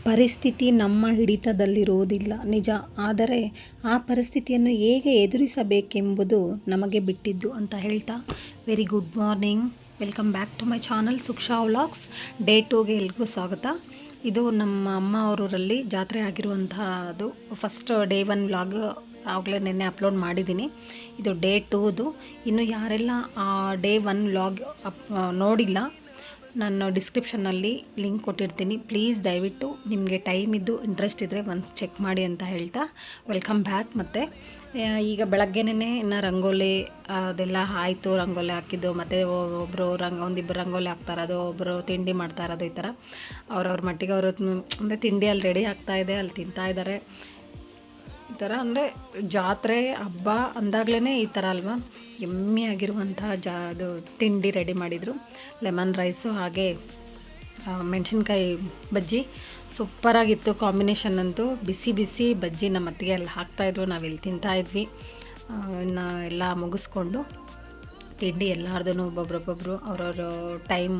ಪರಿಸ್ಥಿತಿ ನಮ್ಮ ಹಿಡಿತದಲ್ಲಿರುವುದಿಲ್ಲ ನಿಜ, ಆದರೆ ಆ ಪರಿಸ್ಥಿತಿಯನ್ನು ಹೇಗೆ ಎದುರಿಸಬೇಕೆಂಬುದು ನಮಗೆ ಬಿಟ್ಟಿದ್ದು ಅಂತ ಹೇಳ್ತಾ, very good morning, welcome back to my channel Suksha vlogs. Day 2ಗೆ ಎಲ್ರಿಗೂ ಸ್ವಾಗತ. ಇದು ನಮ್ಮ ಅಮ್ಮ ಅವರೂರಲ್ಲಿ ಜಾತ್ರೆ ಆಗಿರುವಂತಹದ್ದು. ಫಸ್ಟ್ ಡೇ 1 ವ್ಲಾಗ್ ಆಗಲೇ ನೆನ್ನೆ ಅಪ್ಲೋಡ್ ಮಾಡಿದ್ದೀನಿ. ಇದು ಡೇ 2ದು. ಇನ್ನು ಯಾರೆಲ್ಲ ಆ ಡೇ 1 ವ್ಲಾಗ್ ನೋಡಿಲ್ಲ, ನಾನು ಡಿಸ್ಕ್ರಿಪ್ಷನ್ನಲ್ಲಿ ಲಿಂಕ್ ಕೊಟ್ಟಿರ್ತೀನಿ. ಪ್ಲೀಸ್ ದಯವಿಟ್ಟು ನಿಮಗೆ ಟೈಮ್ ಇದ್ದು ಇಂಟ್ರೆಸ್ಟ್ ಇದ್ದರೆ ಒನ್ಸ್ ಚೆಕ್ ಮಾಡಿ ಅಂತ ಹೇಳ್ತಾ ವೆಲ್ಕಮ್ ಬ್ಯಾಕ್. ಮತ್ತು ಈಗ ಬೆಳಗ್ಗೆನೇ ಇನ್ನು ರಂಗೋಲಿ ಅದೆಲ್ಲ ಆಯಿತು. ರಂಗೋಲಿ ಹಾಕಿದ್ದು, ಮತ್ತು ಒಬ್ಬರು ಒಂದಿಬ್ಬರು ರಂಗೋಲಿ ಹಾಕ್ತಾರದು, ಒಬ್ಬರು ತಿಂಡಿ ಮಾಡ್ತಾ ಇರೋದು. ಈ ಥರ ಅವ್ರವ್ರ ಮಟ್ಟಿಗೆ ಅವರು ಅಂದರೆ ತಿಂಡಿ ಅಲ್ಲಿ ರೆಡಿ ಆಗ್ತಾಯಿದೆ, ಅಲ್ಲಿ ತಿಂತಾಯಿದ್ದಾರೆ. ಈ ಥರ ಅಂದರೆ ಜಾತ್ರೆ ಹಬ್ಬ ಅಂದಾಗಲೇ ಈ ಥರ ಅಲ್ವಾ, ಎಮ್ಮೆ ಆಗಿರುವಂತಹ ಅದು ತಿಂಡಿ ರೆಡಿ ಮಾಡಿದರು. ಲೆಮನ್ ರೈಸು ಹಾಗೆ ಮೆಣಸಿನ್ಕಾಯಿ ಬಜ್ಜಿ ಸೂಪರಾಗಿತ್ತು ಕಾಂಬಿನೇಷನ್ ಅಂತೂ. ಬಿಸಿ ಬಿಸಿ ಬಜ್ಜಿ ನಮ್ಮ ಅತ್ತಿಗೆ ಅಲ್ಲಿ ಹಾಕ್ತಾಯಿದ್ರು, ನಾವಿಲ್ಲಿ ತಿಂತಾಯಿದ್ವಿ. ಇನ್ನು ಎಲ್ಲ ಮುಗಿಸ್ಕೊಂಡು ತಿಂಡಿ ಎಲ್ಲಾರ್ದು ಒಬ್ಬೊಬ್ರು ಅವ್ರವ್ರ ಟೈಮ್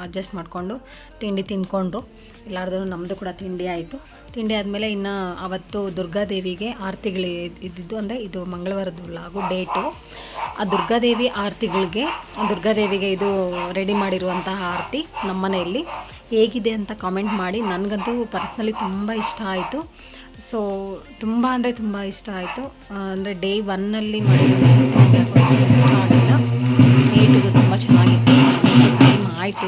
ಅಡ್ಜಸ್ಟ್ ಮಾಡಿಕೊಂಡು ತಿಂಡಿ ತಿಂದ್ಕೊಂಡ್ರು. ಎಲ್ಲಾರ್ದು ನಮ್ಮದು ಕೂಡ ತಿಂಡಿ ಆಯಿತು. ತಿಂಡಿ ಆದಮೇಲೆ ಇನ್ನು ಅವತ್ತು ದುರ್ಗಾದೇವಿಗೆ ಆರತಿಗಳು ಇದ್ದಿದ್ದು, ಅಂದರೆ ಇದು ಮಂಗಳವಾರದ ವ್ಲಾಗು ಡೇ 2. ಆ ದುರ್ಗಾದೇವಿ ಆರತಿಗಳಿಗೆ, ದುರ್ಗಾದೇವಿಗೆ ಇದು ರೆಡಿ ಮಾಡಿರುವಂತಹ ಆರತಿ ನಮ್ಮ ಮನೆಯಲ್ಲಿ ಹೇಗಿದೆ ಅಂತ ಕಾಮೆಂಟ್ ಮಾಡಿ. ನನಗಂತೂ ಪರ್ಸ್ನಲಿ ತುಂಬ ಇಷ್ಟ ಆಯಿತು. ಸೊ ತುಂಬ ಅಂದರೆ ತುಂಬ ಇಷ್ಟ ಆಯಿತು. ಅಂದರೆ ಡೇ 1ನಲ್ಲಿ ಮಾಡಿರೋದು ಇಷ್ಟ ಆಗಿಲ್ಲ. ಡೇ 2 ತುಂಬ ಚೆನ್ನಾಗಿತ್ತು. ಟೈಮ್ ಆಯಿತು.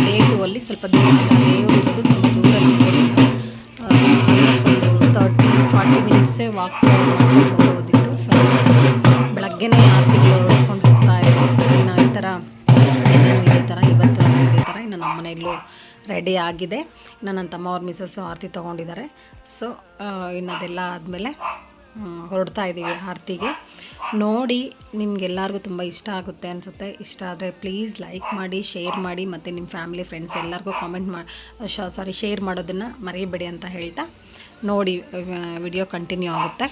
ಡೇ 2ಅಲ್ಲಿ ಸ್ವಲ್ಪ ದೇವರು ಇರೋದು ತುಂಬ ದೂರಲ್ಲಿ 30-40 ಮಿನಿಟ್ಸೇ ವಾಕ್ ಮಾಡ್ಕೊಂಡು ಹೋಗೋದಿತ್ತು. ಸೊ ಬೆಳಗ್ಗೆನೇ ಆರತಿಗಳು ಓಡಿಸ್ಕೊಂಡು ಹೋಗ್ತಾ ಇದ್ರು. ಇನ್ನು ಈ ಥರ ಇವತ್ತು ಇದೇ ಥರ ಇನ್ನು ನಮ್ಮ ಮನೆಯಲ್ಲೂ ರೆಡಿ ಆಗಿದೆ. ಇನ್ನು ನನ್ನ ತಮ್ಮ ಅವ್ರ ಮಿಸಸ್ಸು ಆರತಿ ತೊಗೊಂಡಿದ್ದಾರೆ. ಸೊ ಇನ್ನು ಅದೆಲ್ಲ ಆದಮೇಲೆ ಹೊರಡ್ತಾ ಇದ್ದೀವಿ ಆರತಿಗೆ. ನೋಡಿ ನಿಮಗೆಲ್ಲರಿಗೂ ತುಂಬ ಇಷ್ಟ ಆಗುತ್ತೆ ಅನಿಸುತ್ತೆ. ಇಷ್ಟ ಆದರೆ ಪ್ಲೀಸ್ ಲೈಕ್ ಮಾಡಿ, ಶೇರ್ ಮಾಡಿ, ಮತ್ತು ನಿಮ್ಮ ಫ್ಯಾಮಿಲಿ ಫ್ರೆಂಡ್ಸ್ ಎಲ್ಲರಿಗೂ ಕಾಮೆಂಟ್ ಶೇರ್ ಮಾಡೋದನ್ನು ಮರೆಯಬೇಡಿ ಅಂತ ಹೇಳ್ತಾ ನೋಡಿ ವಿಡಿಯೋ ಕಂಟಿನ್ಯೂ ಆಗುತ್ತೆ.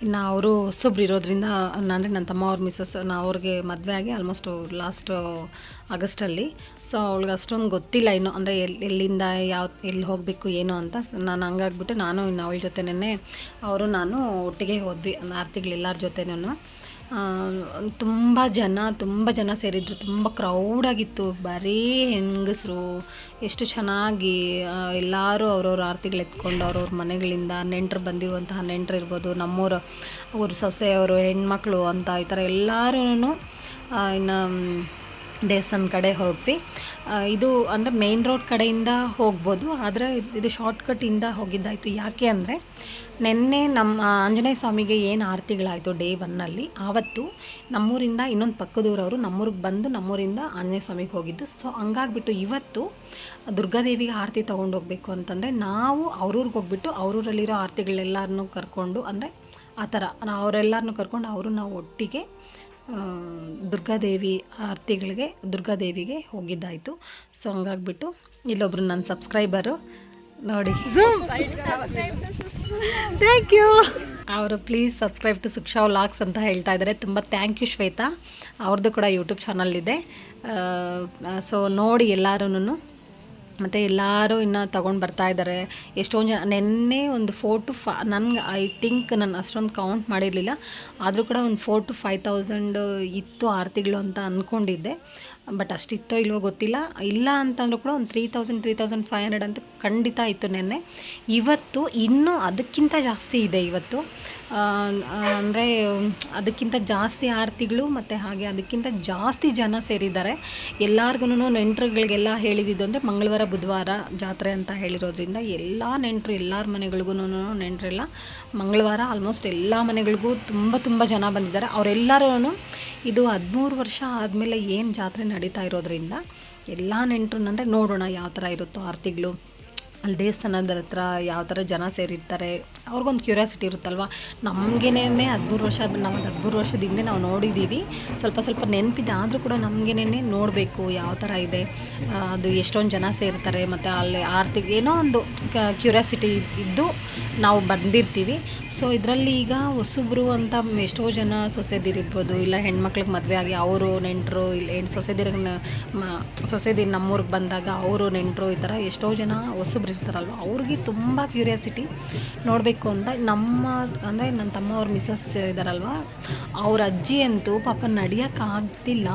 ಇನ್ನು ಅವರು ಹೊಸೊಬ್ರು ಇರೋದ್ರಿಂದ, ಅಂದರೆ ನನ್ನ ತಮ್ಮ ಅವ್ರ ಮಿಸಸ್ ಅವ್ರಿಗೆ ಮದುವೆ ಆಗಿ ಆಲ್ಮೋಸ್ಟ್ ಲಾಸ್ಟ್ ಆಗಸ್ಟಲ್ಲಿ. ಸೊ ಅವಳಿಗೆ ಅಷ್ಟೊಂದು ಗೊತ್ತಿಲ್ಲ ಇನ್ನು, ಅಂದರೆ ಎಲ್ಲಿಂದ ಎಲ್ಲಿ ಹೋಗಬೇಕು ಏನು ಅಂತ. ನಾನು ಹಂಗಾಗ್ಬಿಟ್ಟು ನಾನು ಇನ್ನು ಅವಳ ಜೊತೆನೇ ಅವರು ನಾನು ಒಟ್ಟಿಗೆ ಹೋದ್ವಿ ಆರತಿಗಳೆಲ್ಲರ ಜೊತೆನೂ. ತುಂಬ ಜನ ಸೇರಿದ್ರು. ತುಂಬ ಕ್ರೌಡಾಗಿತ್ತು. ಬರೀ ಹೆಂಗಸರು ಎಷ್ಟು ಚೆನ್ನಾಗಿ ಎಲ್ಲರೂ ಅವ್ರವ್ರ ಆರತಿಗಳು ಎತ್ಕೊಂಡು ಅವ್ರವ್ರ ಮನೆಗಳಿಂದ ನೆಂಟರು ಬಂದಿರುವಂತಹ ನೆಂಟರು ಇರ್ಬೋದು, ನಮ್ಮೂರು ಅವ್ರ ಸೊಸೆಯವರು ಹೆಣ್ಮಕ್ಳು ಅಂತ ಈ ಥರ ಎಲ್ಲರೂ ಇನ್ನು ದೇವಸ್ಥಾನ ಕಡೆ ಹೊರಟ್ವಿ. ಇದು ಅಂದರೆ ಮೇನ್ ರೋಡ್ ಕಡೆಯಿಂದ ಹೋಗ್ಬೋದು, ಆದರೆ ಇದು ಶಾರ್ಟ್ಕಟ್ಟಿಂದ ಹೋಗಿದ್ದಾಯಿತು. ಯಾಕೆ ಅಂದರೆ ನೆನ್ನೆ ನಮ್ಮ ಆಂಜನೇಯ ಸ್ವಾಮಿಗೆ ಏನು ಆರತಿಗಳಾಯಿತು ಡೇ 1ನಲ್ಲಿ, ಆವತ್ತು ನಮ್ಮೂರಿಂದ ಇನ್ನೊಂದು ಪಕ್ಕದೂರವರು ನಮ್ಮೂರಿಗೆ ಬಂದು ನಮ್ಮೂರಿಂದ ಆಂಜನೇಯ ಸ್ವಾಮಿಗೆ ಹೋಗಿದ್ದು. ಸೊ ಹಂಗಾಗ್ಬಿಟ್ಟು ಇವತ್ತು ದುರ್ಗಾದೇವಿಗೆ ಆರತಿ ತೊಗೊಂಡೋಗ್ಬೇಕು ಅಂತಂದರೆ ನಾವು ಅವ್ರೂರಿಗೆ ಹೋಗ್ಬಿಟ್ಟು ಅವ್ರೂರಲ್ಲಿರೋ ಆರತಿಗಳೆಲ್ಲರನ್ನೂ ಕರ್ಕೊಂಡು, ಅಂದರೆ ಆ ಥರ ಅವರೆಲ್ಲರನ್ನೂ ಕರ್ಕೊಂಡು ನಾವು ಒಟ್ಟಿಗೆ ದುರ್ಗಾದೇವಿಗೆ ಹೋಗಿದ್ದಾಯಿತು. ಸೊ ಹಂಗಾಗ್ಬಿಟ್ಟು ಇಲ್ಲೊಬ್ರು ನನ್ನ ಸಬ್ಸ್ಕ್ರೈಬರು ನೋಡಿ, ಥ್ಯಾಂಕ್ ಯು, ಅವರು ಪ್ಲೀಸ್ ಸಬ್ಸ್ಕ್ರೈಬ್ ಟು ಸುಕ್ಷಾ ವ್ಲಾಗ್ಸ್ ಅಂತ ಹೇಳ್ತಾ ಇದ್ದಾರೆ. ತುಂಬ ಥ್ಯಾಂಕ್ ಯು ಶ್ವೇತಾ. ಅವ್ರದ್ದು ಕೂಡ ಯೂಟ್ಯೂಬ್ ಚಾನಲ್ ಇದೆ. ಸೊ ನೋಡಿ ಎಲ್ಲರೂ, ಮತ್ತು ಎಲ್ಲರೂ ಇನ್ನೂ ತೊಗೊಂಡು ಬರ್ತಾಯಿದ್ದಾರೆ. ಎಷ್ಟೊಂದು ಜನ ನೆನ್ನೆ ಒಂದು 4 to 5 ನನಗೆ ಐ ಥಿಂಕ್ ನಾನು ಅಷ್ಟೊಂದು ಕೌಂಟ್ ಮಾಡಿರಲಿಲ್ಲ, ಆದರೂ ಕೂಡ ಒಂದು 4,000 to 5,000 ಇತ್ತು ಆರತಿಗಳು ಅಂತ ಅಂದ್ಕೊಂಡಿದ್ದೆ. ಬಟ್ ಅಷ್ಟಿತ್ತೋ ಇಲ್ವೋ ಗೊತ್ತಿಲ್ಲ. ಇಲ್ಲ ಅಂತಂದ್ರೂ ಕೂಡ ಒಂದು 3,000-3,500 ಅಂತ ಖಂಡಿತ ಇತ್ತು ನೆನ್ನೆ. ಇವತ್ತು ಇನ್ನೂ ಅದಕ್ಕಿಂತ ಜಾಸ್ತಿ ಇದೆ. ಇವತ್ತು ಅಂದರೆ ಅದಕ್ಕಿಂತ ಜಾಸ್ತಿ ಆರತಿಗಳು, ಮತ್ತು ಹಾಗೆ ಅದಕ್ಕಿಂತ ಜಾಸ್ತಿ ಜನ ಸೇರಿದ್ದಾರೆ. ಎಲ್ಲರಿಗೂ ನೆಂಟರುಗಳಿಗೆಲ್ಲ ಹೇಳಿದ್ದು ಅಂದರೆ ಮಂಗಳವಾರ ಬುಧವಾರ ಜಾತ್ರೆ ಅಂತ ಹೇಳಿರೋದ್ರಿಂದ ಎಲ್ಲ ನೆಂಟರು ಎಲ್ಲರ ಮನೆಗಳಿಗೂ ನೆಂಟರೆಲ್ಲ ಮಂಗಳವಾರ ಆಲ್ಮೋಸ್ಟ್ ಎಲ್ಲ ಮನೆಗಳಿಗೂ ತುಂಬ ಜನ ಬಂದಿದ್ದಾರೆ. ಅವರೆಲ್ಲರೂ ಇದು 13 ವರ್ಷ ಆದಮೇಲೆ ಏನು ಜಾತ್ರೆ ನಡೀತಾ ಇರೋದ್ರಿಂದ ಎಲ್ಲ ನೆಂಟರು ಅಂದರೆ ನೋಡೋಣ ಯಾವ ಥರ ಇರುತ್ತೋ ಆರತಿಗಳು ಅಲ್ಲಿ ದೇವಸ್ಥಾನದ ಹತ್ರ ಯಾವ ಥರ ಜನ ಸೇರಿರ್ತಾರೆ, ಅವ್ರಿಗೊಂದು ಕ್ಯೂರಿಯಾಸಿಟಿ ಇರುತ್ತಲ್ವ. ನಮಗೇನೆ 13 ವರ್ಷ, ನಾವು 13 ವರ್ಷದ ಹಿಂದೆ ನಾವು ನೋಡಿದ್ದೀವಿ, ಸ್ವಲ್ಪ ಸ್ವಲ್ಪ ನೆನಪಿದೆ, ಆದರೂ ಕೂಡ ನಮಗೇನೆ ನೋಡಬೇಕು ಯಾವ ಥರ ಇದೆ, ಅದು ಎಷ್ಟೊಂದು ಜನ ಸೇರ್ತಾರೆ, ಮತ್ತು ಅಲ್ಲಿ ಆರ್ತಿಗೆ ಏನೋ ಒಂದು ಕ್ಯೂರಿಯಾಸಿಟಿ ಇದ್ದು ನಾವು ಬಂದಿರ್ತೀವಿ. ಸೊ ಇದರಲ್ಲಿ ಈಗ ಹೊಸಬ್ರು ಅಂತ ಎಷ್ಟೋ ಜನ ಸೊಸೆದಿರಿರ್ಬೋದು, ಇಲ್ಲ ಹೆಣ್ಮಕ್ಳಿಗೆ ಮದುವೆ ಆಗಿ ಅವರು ನೆಂಟರು, ಇಲ್ಲ ಸೊಸೆದಿರು ನಮ್ಮೂರಿಗೆ ಬಂದಾಗ ಅವರು ನೆಂಟರು, ಈ ಥರ ಎಷ್ಟೋ ಜನ ಹೊಸಬ್ರು ಇರ್ತಾರಲ್ವ, ಅವ್ರಿಗೆ ತುಂಬ ಕ್ಯೂರಿಯಾಸಿಟಿ ನೋಡಬೇಕು ಅಂತ. ಅಂದರೆ ನನ್ನ ತಮ್ಮ ಅವ್ರ ಮಿಸಸ್ ಇದ್ದಾರಲ್ವ, ಅವ್ರ ಅಜ್ಜಿ ಅಂತೂ ಪಾಪ ನಡೆಯೋಕ್ಕಾಗ್ತಿಲ್ಲ,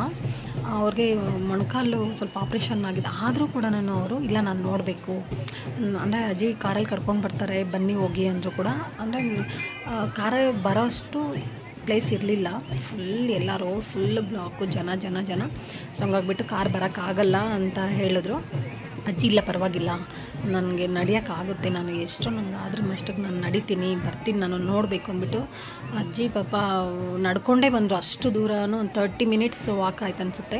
ಅವ್ರಿಗೆ ಮೊಣಕಾಲು ಸ್ವಲ್ಪ ಆಪ್ರೇಷನ್ ಆಗಿದೆ, ಆದರೂ ಕೂಡ ಅವರು ಇಲ್ಲ ನಾನು ನೋಡಬೇಕು ಅಂದರೆ ಅಜ್ಜಿ ಕಾರಲ್ಲಿ ಕರ್ಕೊಂಡು ಬರ್ತಾರೆ ಬನ್ನಿ ಹೋಗಿ ಅಂದರು ಕೂಡ. ಅಂದರೆ ಕಾರಲ್ಲಿ ಬರೋ ಅಷ್ಟು ಪ್ಲೇಸ್ ಇರಲಿಲ್ಲ, ಫುಲ್ ಎಲ್ಲ ರೋಡ್ ಫುಲ್ ಬ್ಲಾಕು, ಜನ. ಸೊ ಹಂಗಾಗ್ಬಿಟ್ಟು ಕಾರ್ ಬರೋಕ್ಕಾಗಲ್ಲ ಅಂತ ಹೇಳಿದ್ರು. ಅಜ್ಜಿ ಇಲ್ಲ ಪರವಾಗಿಲ್ಲ, ನನಗೆ ನಡೆಯೋಕ್ಕಾಗುತ್ತೆ, ನಾನು ಎಷ್ಟೋ ನನಗೆ ಅದ್ರ ಮಷ್ಟಕ್ಕೆ ನಾನು ನಡಿತೀನಿ, ಬರ್ತೀನಿ, ನಾನು ನೋಡಬೇಕು ಅಂದ್ಬಿಟ್ಟು ಅಜ್ಜಿ ಪಾಪ ನಡ್ಕೊಂಡೇ ಬಂದರು. ಅಷ್ಟು ದೂರನೂ ಒಂದು 30 ಮಿನಿಟ್ಸ್ ವಾಕ್ ಆಯ್ತು ಅನಿಸುತ್ತೆ,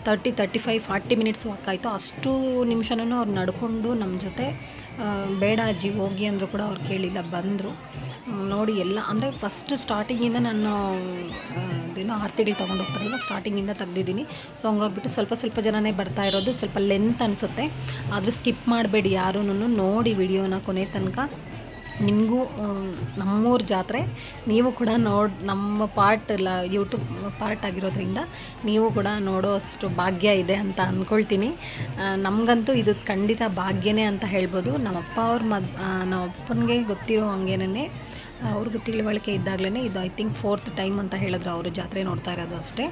35 40 ಮಿನಿಟ್ಸ್ ವಾಕ್ ಆಯಿತು. ಅಷ್ಟು ನಿಮಿಷನೂ ಅವ್ರು ನಡ್ಕೊಂಡು ನಮ್ಮ ಜೊತೆ, ಬೇಡ ಅಜ್ಜಿ ಹೋಗಿ ಅಂದರೂ ಕೂಡ ಅವ್ರು ಕೇಳಿಲ್ಲ, ಬಂದರು. ನೋಡಿ ಎಲ್ಲ ಅಂದರೆ ಫಸ್ಟ್ ಸ್ಟಾರ್ಟಿಂಗಿಂದ ನಾನು ಅದೇನೋ ಆರತಿಗಳು ತೊಗೊಂಡು ಹೋಗ್ತಾರಲ್ಲ, ಸ್ಟಾರ್ಟಿಂಗಿಂದ ತೆಗ್ದಿದ್ದೀನಿ. ಸೊ ಹಂಗಾಗ್ಬಿಟ್ಟು ಸ್ವಲ್ಪ ಜನನೇ ಬರ್ತಾ ಇರೋದು, ಸ್ವಲ್ಪ ಲೆಂತ್ ಅನಿಸುತ್ತೆ, ಆದರೂ ಸ್ಕಿಪ್ ಮಾಡಬೇಡಿ ಯಾರೂ, ನೋಡಿ ವಿಡಿಯೋನ ಕೊನೆ ತನಕ. ನಿಮಗೂ ನಮ್ಮೂರ ಜಾತ್ರೆ ನೀವು ಕೂಡ ನಮ್ಮ ಪಾರ್ಟ್ ಇಲ್ಲ ಯೂಟ್ಯೂಬ್ ಪಾರ್ಟ್ ಆಗಿರೋದ್ರಿಂದ ನೀವು ಕೂಡ ನೋಡೋ ಅಷ್ಟು ಭಾಗ್ಯ ಇದೆ ಅಂತ ಅಂದ್ಕೊಳ್ತೀನಿ. ನಮಗಂತೂ ಇದು ಖಂಡಿತ ಭಾಗ್ಯನೇ ಅಂತ ಹೇಳ್ಬೋದು. ನಮ್ಮಪ್ಪನಿಗೆ ಗೊತ್ತಿರೋ ಹಂಗೇನೇ, ಅವ್ರಿಗೂ ತಿಳುವಳಿಕೆ ಇದ್ದಾಗಲೇ ಇದು ಐ ಥಿಂಕ್ 4th ಟೈಮ್ ಅಂತ ಹೇಳಿದ್ರು ಅವರು ಜಾತ್ರೆ ನೋಡ್ತಾ ಇರೋದು ಅಷ್ಟೇ.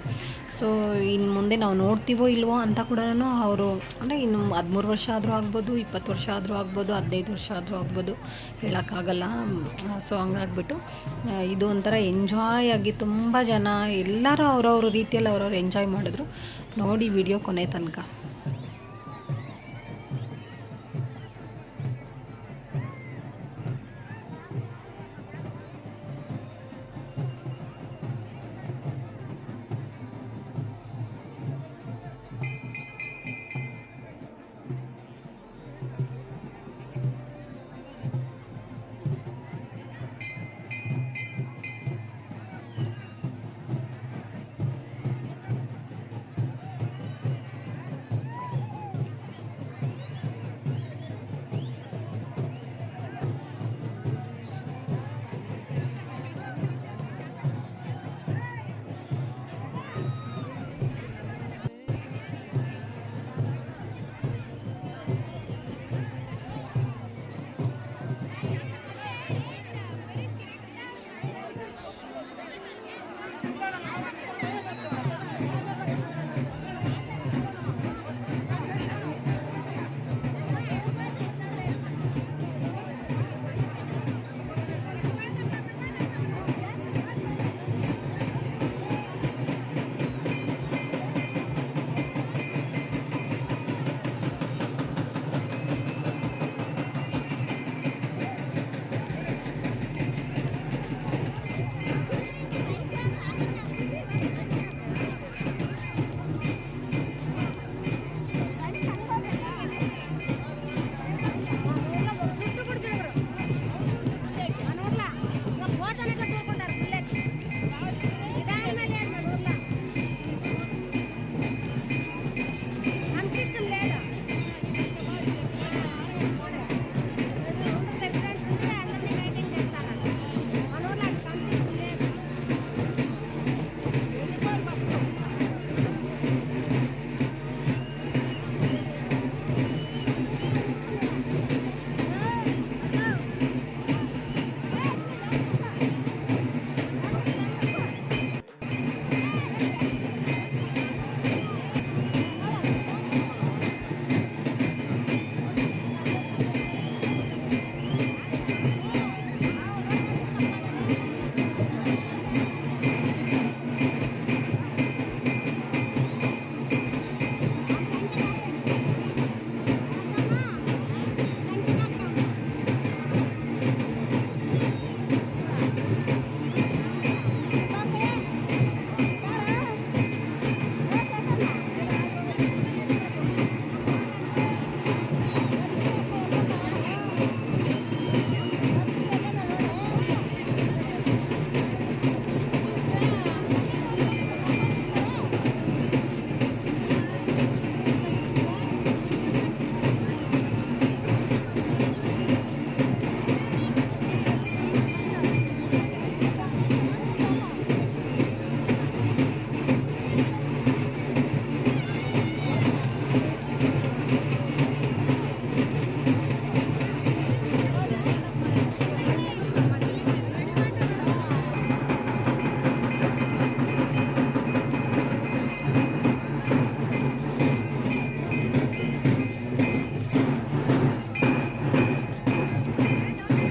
ಸೊ ಇನ್ನು ಮುಂದೆ ನಾವು ನೋಡ್ತೀವೋ ಇಲ್ವೋ ಅಂತ ಕೂಡ ಅವರು, ಅಂದರೆ ಇನ್ನು 13 ವರ್ಷ ಆದರೂ ಆಗ್ಬೋದು, 20 ವರ್ಷ ಆದರೂ ಆಗ್ಬೋದು, 15 ವರ್ಷ ಆದರೂ ಆಗ್ಬೋದು, ಹೇಳೋಕ್ಕಾಗಲ್ಲ. ಸೊ ಹಂಗಾಗ್ಬಿಟ್ಟು ಇದು ಒಂಥರ ಎಂಜಾಯ್ ಆಗಿ ತುಂಬ ಜನ ಎಲ್ಲರೂ ಅವ್ರವ್ರ ರೀತಿಯಲ್ಲಿ ಅವ್ರವ್ರು ಎಂಜಾಯ್ ಮಾಡಿದ್ರು. ನೋಡಿ ವಿಡಿಯೋ ಕೊನೆ ತನಕ.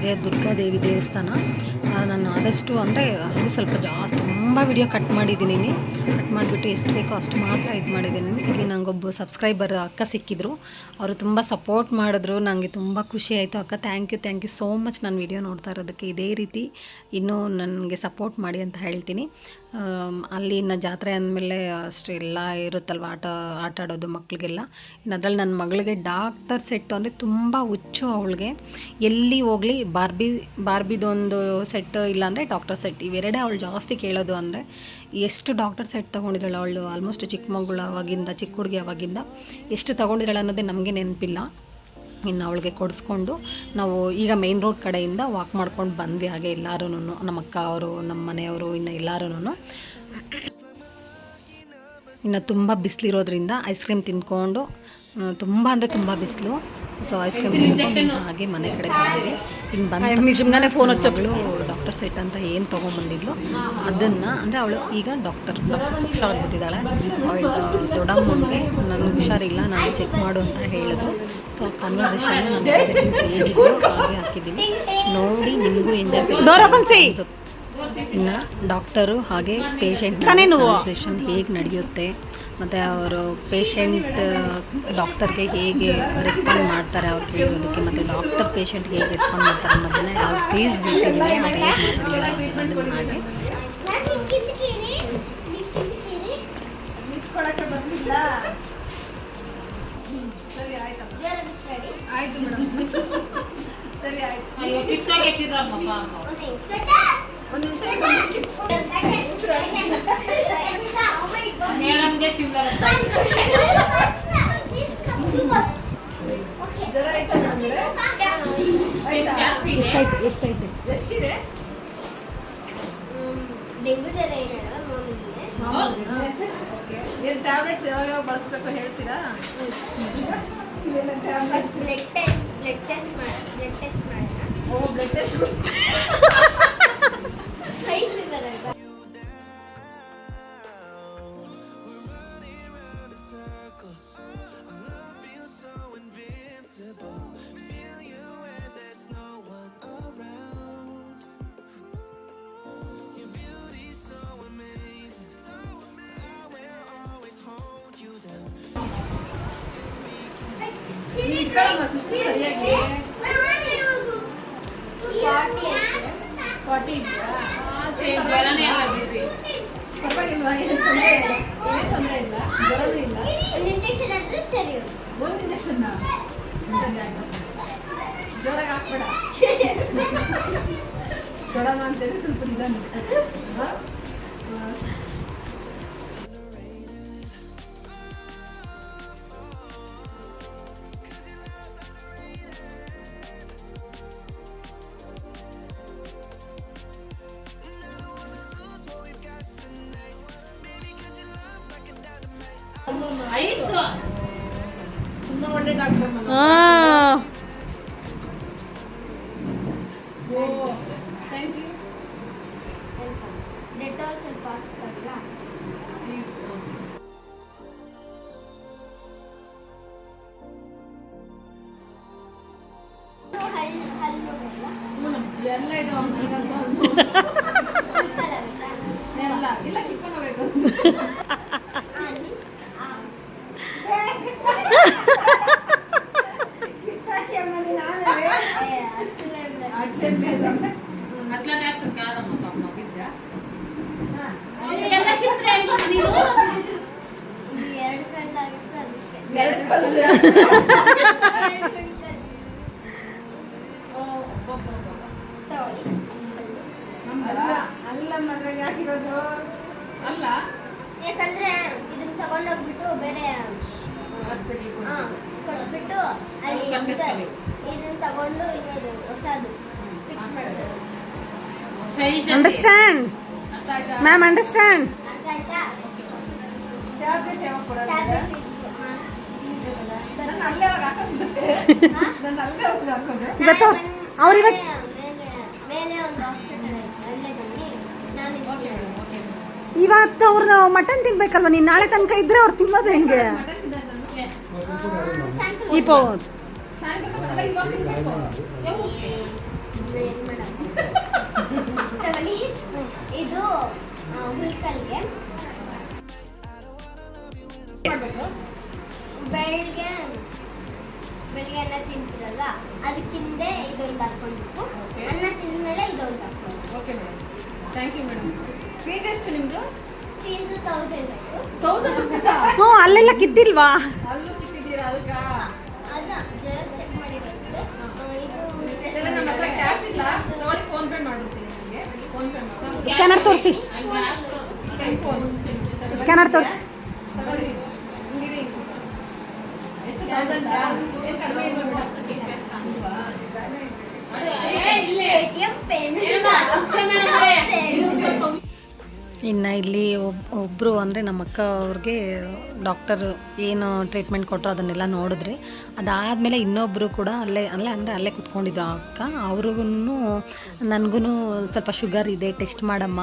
ಇದೆ ದುರ್ಗಾದೇವಿ ದೇವಸ್ಥಾನ. ನಾನು ಆದಷ್ಟು ಅಂದರೆ ಅದು ಸ್ವಲ್ಪ ಜಾಸ್ತಿ ತುಂಬ ವಿಡಿಯೋ ಕಟ್ ಮಾಡಿದ್ದೀನಿ. ಕಟ್ ಮಾಡಿಬಿಟ್ಟು ಎಷ್ಟು ಬೇಕೋ ಅಷ್ಟು ಮಾತ್ರ ಇದು ಮಾಡಿದ್ದೀನಿ. ಇಲ್ಲಿ ನನಗೊಬ್ಬ ಸಬ್ಸ್ಕ್ರೈಬರ್ ಅಕ್ಕ ಸಿಕ್ಕಿದ್ರು. ಅವರು ತುಂಬ ಸಪೋರ್ಟ್ ಮಾಡಿದ್ರು. ನನಗೆ ತುಂಬ ಖುಷಿ ಆಯಿತು. ಅಕ್ಕ ಥ್ಯಾಂಕ್ ಯು ಸೋ ಮಚ್ ನನ್ನ ವಿಡಿಯೋ ನೋಡ್ತಾ ಇರೋದಕ್ಕೆ. ಇದೇ ರೀತಿ ಇನ್ನೂ ನನಗೆ ಸಪೋರ್ಟ್ ಮಾಡಿ ಅಂತ ಹೇಳ್ತೀನಿ. ಅಲ್ಲಿ ಇನ್ನು ಜಾತ್ರೆ ಅಂದಮೇಲೆ ಅಷ್ಟು ಎಲ್ಲ ಇರುತ್ತಲ್ವ, ಆಟ ಆಡೋದು ಮಕ್ಕಳಿಗೆಲ್ಲ. ಇನ್ನು ಅದರಲ್ಲಿ ನನ್ನ ಮಗಳಿಗೆ ಡಾಕ್ಟರ್ ಸೆಟ್ಟು ಅಂದರೆ ತುಂಬ ಹುಚ್ಚು ಅವಳಿಗೆ. ಎಲ್ಲಿ ಹೋಗಲಿ ಬಾರ್ಬಿದೊಂದು ಸೆಟ್ ಇಲ್ಲಾಂದರೆ ಡಾಕ್ಟರ್ ಸೆಟ್, ಇವೆರಡೇ ಅವಳು ಜಾಸ್ತಿ ಕೇಳೋದು. ಅಂದರೆ ಎಷ್ಟು ಡಾಕ್ಟರ್ ಸೆಟ್ ತೊಗೊಂಡಿದ್ದಾಳೆ ಅವಳು. ಆಲ್ಮೋಸ್ಟ್ ಚಿಕ್ಕ ಮಗಳು ಅವಾಗಿಂದ, ಚಿಕ್ಕ ಹುಡುಗಿ ಅವಾಗಿಂದ ಎಷ್ಟು ತೊಗೊಂಡಿದ್ದಾಳೆ ಅನ್ನೋದೇ ನಮಗೆ ನೆನಪಿಲ್ಲ. ಇನ್ನು ಅವಳಿಗೆ ಕೊಡಿಸ್ಕೊಂಡು ನಾವು ಈಗ ಮೇನ್ ರೋಡ್ ಕಡೆಯಿಂದ ವಾಕ್ ಮಾಡ್ಕೊಂಡು ಬಂದ್ವಿ. ಹಾಗೆ ಎಲ್ಲರೂ, ನಮ್ಮ ಅಕ್ಕ ಅವರು, ನಮ್ಮ ಮನೆಯವರು, ಇನ್ನು ಎಲ್ಲರೂ. ಇನ್ನು ತುಂಬ ಬಿಸಿಲಿರೋದ್ರಿಂದ ಐಸ್ ಕ್ರೀಮ್ ತಿಂದ್ಕೊಂಡು, ತುಂಬ ಅಂದರೆ ತುಂಬ ಬಿಸಿಲು, ಸೊ ಐಸ್ ಕ್ರೀಮ್ ತಿಂದ್ಕೊಂಡು ಹಾಗೆ ಮನೆ ಕಡೆ ಬಂದ್ವಿ. ಇನ್ನು ಬಂದು ಫೋನ್ ಹಚ್ಚಗಳು ಡಾಕ್ಟರ್ ಸೆಟ್ ಅಂತ ಏನು ತೊಗೊಂಬಂದಿದ್ಲು ಅದನ್ನು, ಅಂದರೆ ಅವಳು ಈಗ ಡಾಕ್ಟರ್ ಹುಷಾರಾಗ್ಬಿಟ್ಟಿದ್ದಾಳೆ. ಅವಳು ದೊಡ್ಡಮ್ಮನಿಗೆ ನನಗೆ ಹುಷಾರಿಲ್ಲ, ನಾನು ಚೆಕ್ ಮಾಡು ಅಂತ ಹೇಳಿದ್ರು. ಸೊ ಕನ್ವರ್ಸೇಷನ್ ನಾನು ಪಾಸಿಟಿವ್ಸ್ ಹೇಗಿದ್ರು ಹಾಗೆ ಹಾಕಿದ್ದೀನಿ. ನೋಡಿ ನಿಮಗೂ ಎಂಜಾಯ್. ಇನ್ನು ಡಾಕ್ಟರು ಹಾಗೆ ಪೇಷಂಟ್ ಕನ್ವರ್ಸೇಷನ್ ಹೇಗೆ ನಡೆಯುತ್ತೆ, ಮತ್ತು ಅವರು ಪೇಷಂಟ್ ಡಾಕ್ಟರ್ಗೆ ಹೇಗೆ ರೆಸ್ಪಾಂಡ್ ಮಾಡ್ತಾರೆ ಅವ್ರು ಕೇಳೋದಕ್ಕೆ, ಮತ್ತು ಡಾಕ್ಟರ್ ಪೇಷಂಟ್ಗೆ ಹೇಗೆ ರೆಸ್ಪಾಂಡ್ ಮಾಡ್ತಾರೆ ಅನ್ನೋದನ್ನ ಯಾವ ಸ್ಟೇಜ್ ಬಿಟ್ಟಿಲ್ಲ, ಅವ್ರು ಹೇಗೆ ಮಾತಾಡಿಲ್ಲ ಅದನ್ನು ಹಾಗೆ. ಆಯ್ತು ಮೇಡಮ್, ಸರಿ ಆಯ್ತು. ಒಂದು ನಿಮಿಷ ಮೇಡಮ್ಗೆ ಜ್ವರ ಆಯ್ತಾ ಮೇಡಮ್? ಎಷ್ಟಿದೆ? ಡೆಂಗು ಜ್ವರ ಇದೆ. ಏನು ಟ್ಯಾಬ್ಲೆಟ್ಸ್ ಯಾವಾಗ ಬಳಸಬೇಕು ಹೇಳ್ತೀರಾ? ಬ್ಲಡ್ ಟೆಸ್ಟ್ ಮಾಡೋಣ. ಓ, ಬ್ಲಡ್ ಟೆಸ್ಟ್. ಹೈ ಫೀವರ್ ಅಲ್ವಾ? ಸರಿಯಾಗಿ 40 ಇದೆಯಾ? ಪರವಾಗಿಲ್ವಾ? ಏನು ತೊಂದರೆ ಇಲ್ಲ, ಜ್ವರನೂ ಇಲ್ಲ. ಒಂದು ಇಂಜೆಕ್ಷನ್ ಆದ್ರೆ ಸರಿ. ಒಂದು ಇಂಜೆಕ್ಷನ್ ಸರಿ ಆಯ್ತು. ಜ್ವರಾಗ ಹಾಕ್ಬೇಡ, ದೊಡ್ಡಮ್ಮ ಅಂತೇಳಿ ಸ್ವಲ್ಪ ನಿಧಾನ. ತುಂಬ ಒಳ್ಳೆ ಡಾಕ್ಟರ್. ಓ, ಥ್ಯಾಂಕ್ ಯು. ಡೆಟಾಲ್ ಸ್ವಲ್ಪ ಹಾಕ್ತಾರಲ್ಲ. ಎಲ್ಲ ಇದು ಇಲ್ಲ ಕಿತ್ಕೊಂಡು ಹೋಗ್ಬೇಕು. ಅಲ್ಲ, ಯಾಕಂದ್ರೆ ಇದನ್ನ ತಗೊಂಡೋಗ್ಬಿಟ್ಟು ಬೇರೆ ಕೊಟ್ಬಿಟ್ಟು ಅಲ್ಲಿ ಇದನ್ನ ತಗೊಂಡು ಇನ್ನೊಂದು ಹೊಸದು ಫಿಕ್ಸ್ ಮಾಡ್ತಾರೆ. Understand ma'am, understand. ಟ್ಯಾಬ್ಲೆಟ್ ಯಾವಾಗ ಕೊಡೋದು? ಟ್ಯಾಬ್ಲೆಟ್ ಅಲ್ಲೇ ಹೋಗಿ ಹಾಕೋದು. ನಾನು ಅಲ್ಲೇ ಹೋಗಿ ಹಾಕೋದು. ಅವ್ರಿವತ್ತು ಮೇಲೆ ಒಂದು ಹಾಸ್ಪಿಟಲ್ ಐತೆ, ಅಲ್ಲೇ ಬನ್ನಿ. ನಾನು ಓಕೆ ಮೇಡಮ್, ಓಕೆ. ಇವತ್ತು ಅವ್ರು ಮಟನ್ ತಿನ್ಬೇಕಲ್ವ, ನೀನು ನಾಳೆ ತನಕ ಇದ್ರೆ ಅವ್ರು ತಿನ್ನೋದು ಹೆಂಗೆ? ಸಾಯಂಕಾಲ ಈ ಪೋ ಸಾಯಂಕಾಲ ಇವಾಗ ತಿನ್ಬೇಕು. ಇದು ಹುಲ್ಕಲ್ಗೆ ಮಾಡಬೇಕು. ಬೆಳಿಗ್ಗೆ ಅನ್ನ ತಿಂತಿರಲ್ಲ ಅದಕ್ಕಿಂತ ಇದೊಂದು ಹಾಕ್ಕೊಳ್ಬೇಕು. Okay. ಅನ್ನ ತಿಂದ್ಮೇಲೆ ಇದೊಂದು ಹಾಕ್ಕೊಳ್ಬೇಕು. Okay madam, thank you madam. Fees ಎಷ್ಟು ನಿಮ್ಮದು? ಫೀಸು 1000 ಆಯಿತು. 1000 ರುಪೀಸಾ? ಹ್ಞೂ ಅಲ್ಲೆಲ್ಲ ಕಿತ್ತಿಲ್ವಾ? ಅಲ್ಲೂ ಕಿತ್ತಿದ್ದೀರಾ ಅದಕ್ಕೆ? ಅಲ್ಲ ಜಸ್ಟ್ ಚೆಕ್ ಮಾಡಿರೋದು. ಸರ್, ನಮ್ಮ ಹತ್ರ ಕ್ಯಾಶ್ ಇಲ್ಲ, ನೋಡಿ ಫೋನ್ ಪೇ ಮಾಡ್ಬಿಡ್ತೀನಿ ನಿಮಗೆ. ಫೋನ್ ಪೇ ಮಾಡಿ ಸ್ಕ್ಯಾನರ್ ತೋರಿಸಿ, ಫೋನ್ ಸ್ಕ್ಯಾನರ್ ತೋರಿಸಿ. ತಗೊಳ್ಳಿ. ಹಿಂಗಿದೆ ಇದು. ಎಷ್ಟು 1000? ಏನು ಕಡಿಮೆ ಇಲ್ಲ ಮೇಡಮ್. ATM ಪೇಮೆಂಟ್ ಇನ್ನು ಇಲ್ಲಿ ಒಬ್ಬರು ಅಂದರೆ ನಮ್ಮ ಅಕ್ಕ ಅವ್ರಿಗೆ ಡಾಕ್ಟರ್ ಏನು ಟ್ರೀಟ್ಮೆಂಟ್ ಕೊಟ್ಟರು ಅದನ್ನೆಲ್ಲ ನೋಡಿದ್ರಿ. ಅದಾದಮೇಲೆ ಇನ್ನೊಬ್ಬರು ಕೂಡ ಅಲ್ಲೇ ಕುತ್ಕೊಂಡಿದ್ರು ಆ ಅಕ್ಕ. ಅವ್ರಿಗೂ ನನಗೂ ಸ್ವಲ್ಪ ಶುಗರ್ ಇದೆ, ಟೆಸ್ಟ್ ಮಾಡಮ್ಮ,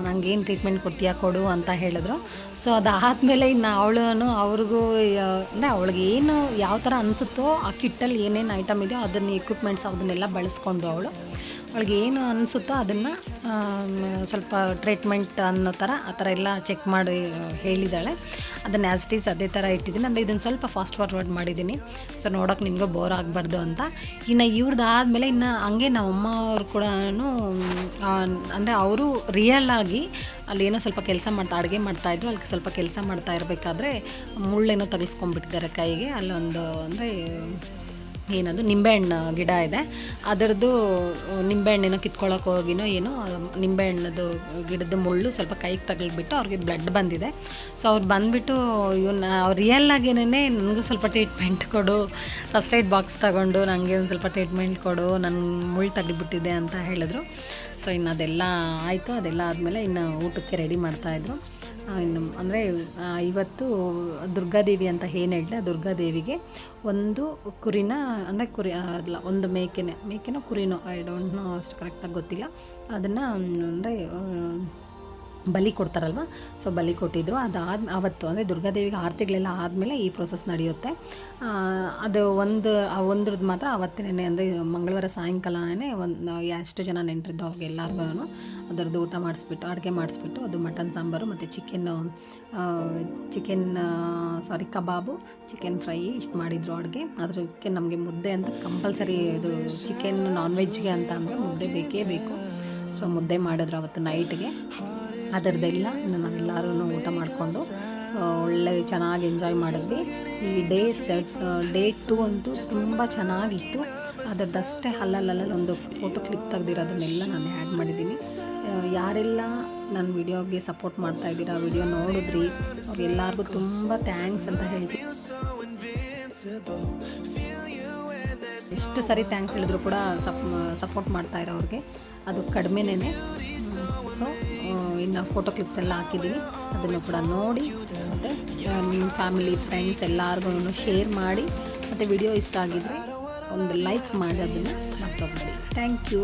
ನನಗೇನು ಟ್ರೀಟ್ಮೆಂಟ್ ಕೊಡ್ತೀಯಾ ಕೊಡು ಅಂತ ಹೇಳಿದ್ರು. ಸೊ ಅದಾದಮೇಲೆ ಇನ್ನು ಅವ್ರಿಗೂ ಅಂದರೆ ಅವಳಿಗೆ ಏನು ಯಾವ ಥರ ಅನಿಸುತ್ತೋ ಆ ಕಿಟ್ಟಲ್ಲಿ ಏನೇನು ಐಟಮ್ ಇದೆಯೋ ಅದನ್ನು ಎಕ್ವಿಪ್ಮೆಂಟ್ಸ್ ಅದನ್ನೆಲ್ಲ ಬಳಸ್ಕೊಂಡು ಅವಳಿಗೆ ಏನು ಅನಿಸುತ್ತೋ ಅದನ್ನು ಸ್ವಲ್ಪ ಟ್ರೀಟ್ಮೆಂಟ್ ಅನ್ನೋ ಥರ ಆ ಥರ ಎಲ್ಲ ಚೆಕ್ ಮಾಡಿ ಹೇಳಿದ್ದಾಳೆ. ಅದನ್ನು ಆ್ಯಸ್ ಇಟ್ ಈಸ್ ಅದೇ ಥರ ಇಟ್ಟಿದ್ದೀನಿ. ಅಂದರೆ ಇದನ್ನು ಸ್ವಲ್ಪ ಫಾಸ್ಟ್ ಫಾರ್ವರ್ಡ್ ಮಾಡಿದ್ದೀನಿ, ಸೊ ನೋಡೋಕೆ ನಿಮಗೂ ಬೋರ್ ಆಗಬಾರ್ದು ಅಂತ. ಇನ್ನು ಇವ್ರದ್ದಾದಮೇಲೆ ಇನ್ನು ಹಂಗೆ ನಮ್ಮಮ್ಮ ಅವ್ರು ಕೂಡ ಅಂದರೆ ಅವರು ರಿಯಲ್ ಆಗಿ ಅಲ್ಲೇನೋ ಸ್ವಲ್ಪ ಕೆಲಸ ಅಡುಗೆ ಮಾಡ್ತಾಯಿದ್ರು. ಅಲ್ಲಿ ಸ್ವಲ್ಪ ಕೆಲಸ ಮಾಡ್ತಾ ಇರಬೇಕಾದ್ರೆ ಮುಳ್ಳೇನೋ ತಗಿಸ್ಕೊಂಡ್ಬಿಟ್ಟಿದ್ದಾರೆ ಕೈಗೆ. ಅಲ್ಲೊಂದು ಅಂದರೆ ಏನದು ನಿಂಬೆಹಣ್ಣು ಗಿಡ ಇದೆ, ಅದರದ್ದು ನಿಂಬೆಹಣ್ಣೇನೋ ಕಿತ್ಕೊಳ್ಳೋಕೆ ಹೋಗಿನೋ ಏನೋ ನಿಂಬೆಹಣ್ಣದು ಗಿಡದ ಮುಳ್ಳು ಸ್ವಲ್ಪ ಕೈಗೆ ತಗಲ್ಬಿಟ್ಟು ಅವ್ರಿಗೆ ಬ್ಲಡ್ ಬಂದಿದೆ. ಸೊ ಅವ್ರು ಬಂದುಬಿಟ್ಟು ಅವ್ರು ರಿಯಲ್ ಆಗೇನೇ ನನಗೂ ಸ್ವಲ್ಪ ಟ್ರೀಟ್ಮೆಂಟ್ ಕೊಡು, ಫಸ್ಟ್ ಏಡ್ ಬಾಕ್ಸ್ ತಗೊಂಡು ನನಗೆ ಒಂದು ಸ್ವಲ್ಪ ಟ್ರೀಟ್ಮೆಂಟ್ ಕೊಡು, ನನ್ನ ಮುಳ್ಳು ತಗಲಿಬಿಟ್ಟಿದೆ ಅಂತ ಹೇಳಿದ್ರು. ಸೊ ಇನ್ನು ಅದೆಲ್ಲ ಆಯಿತು. ಅದೆಲ್ಲ ಆದಮೇಲೆ ಇನ್ನು ಊಟಕ್ಕೆ ರೆಡಿ ಮಾಡ್ತಾಯಿದ್ರು. ಇನ್ನು ಅಂದರೆ ಇವತ್ತು ದುರ್ಗಾದೇವಿ ಅಂತ ಏನು ಹೇಳಿದೆ, ಆ ದುರ್ಗಾದೇವಿಗೆ ಒಂದು ಕುರಿನ ಅಂದರೆ ಅಲ್ಲ ಒಂದು ಮೇಕೆನೋ ಕುರಿನೋ ಐ ಡೋಂಟ್ ನೋ, ಅಷ್ಟು ಕರೆಕ್ಟಾಗಿ ಗೊತ್ತಿಲ್ಲ. ಅದನ್ನು ಅಂದರೆ ಬಲಿ ಕೊಡ್ತಾರಲ್ವ, ಸೊ ಬಲಿ ಕೊಟ್ಟಿದ್ರು. ಅವತ್ತು ಅಂದರೆ ದುರ್ಗಾದೇವಿಗೆ ಆರತಿಗಳೆಲ್ಲ ಆದಮೇಲೆ ಈ ಪ್ರೋಸೆಸ್ ನಡೆಯುತ್ತೆ. ಅದು ಒಂದ್ರದ್ದು ಮಾತ್ರ ಅವತ್ತೇನೆ ಅಂದರೆ ಮಂಗಳವಾರ ಸಾಯಂಕಾಲನೇ ಎಷ್ಟು ಜನ ನೆಂಟರಿದ್ದು ಅವ್ರಿಗೆಲ್ಲರಿಗೂ ಅದರದ್ದು ಊಟ ಮಾಡಿಸ್ಬಿಟ್ಟು ಅಡುಗೆ ಮಾಡಿಸ್ಬಿಟ್ಟು ಅದು ಮಟನ್ ಸಾಂಬಾರು ಮತ್ತು ಚಿಕನ್ ಕಬಾಬು, ಚಿಕನ್ ಫ್ರೈ ಇಷ್ಟು ಮಾಡಿದರು ಅಡುಗೆ. ಅದಕ್ಕೆ ನಮಗೆ ಮುದ್ದೆ ಅಂತ ಕಂಪಲ್ಸರಿ, ಇದು ಚಿಕನ್ ನಾನ್ ವೆಜ್ಗೆ ಅಂತ ಅಂದರೆ ಮುದ್ದೆ ಬೇಕೇ ಬೇಕು. ಸೊ ಮುದ್ದೆ ಮಾಡಿದ್ರು ಅವತ್ತು ನೈಟ್ಗೆ. ಅದರದ್ದೆಲ್ಲ ನಾವೆಲ್ಲರೂ ಊಟ ಮಾಡಿಕೊಂಡು ಒಳ್ಳೆ ಚೆನ್ನಾಗಿ ಎಂಜಾಯ್ ಮಾಡಿದ್ವಿ. ಈ ಡೇ 2 ಅಂತೂ ತುಂಬ ಚೆನ್ನಾಗಿತ್ತು. ಅದರದ್ದಷ್ಟೇ ಅಲ್ಲಲ್ಲಿ ಒಂದು ಫೋಟೋ ಕ್ಲಿಪ್ ತೆಗೆದಿರೋದನ್ನೆಲ್ಲ ನಾನು ಆ್ಯಡ್ ಮಾಡಿದ್ದೀನಿ. ಯಾರೆಲ್ಲ ನನ್ನ ವಿಡಿಯೋಗೆ ಸಪೋರ್ಟ್ ಮಾಡ್ತಾಯಿದ್ದೀರಾ, ವಿಡಿಯೋ ನೋಡಿದ್ರಿ, ಅವ್ರಿಗೆಲ್ಲರಿಗೂ ತುಂಬ ಥ್ಯಾಂಕ್ಸ್ ಅಂತ ಹೇಳ್ತೀನಿ. ಎಷ್ಟು ಸರಿ ಥ್ಯಾಂಕ್ಸ್ ಹೇಳಿದ್ರು ಕೂಡ ಸಪೋರ್ಟ್ ಮಾಡ್ತಾಯಿರೋ ಅವ್ರಿಗೆ ಅದು ಕಡಿಮೆನೇ. ಸೊ ಇನ್ನು ಫೋಟೋ ಕ್ಲಿಪ್ಸ್ ಎಲ್ಲ ಹಾಕಿದ್ದೀನಿ, ಅದನ್ನು ಕೂಡ ನೋಡಿ ಮತ್ತು ನಿಮ್ಮ ಫ್ಯಾಮಿಲಿ ಫ್ರೆಂಡ್ಸ್ ಎಲ್ಲರಿಗೂ ಶೇರ್ ಮಾಡಿ. ಮತ್ತು ವಿಡಿಯೋ ಇಷ್ಟ ಆಗಿದ್ದರೆ ಒಂದು ಲೈಕ್ ಮಾಡಿ, ಅದನ್ನು ಮರ್ತೋಗ್ಬೇಡಿ. Thank you.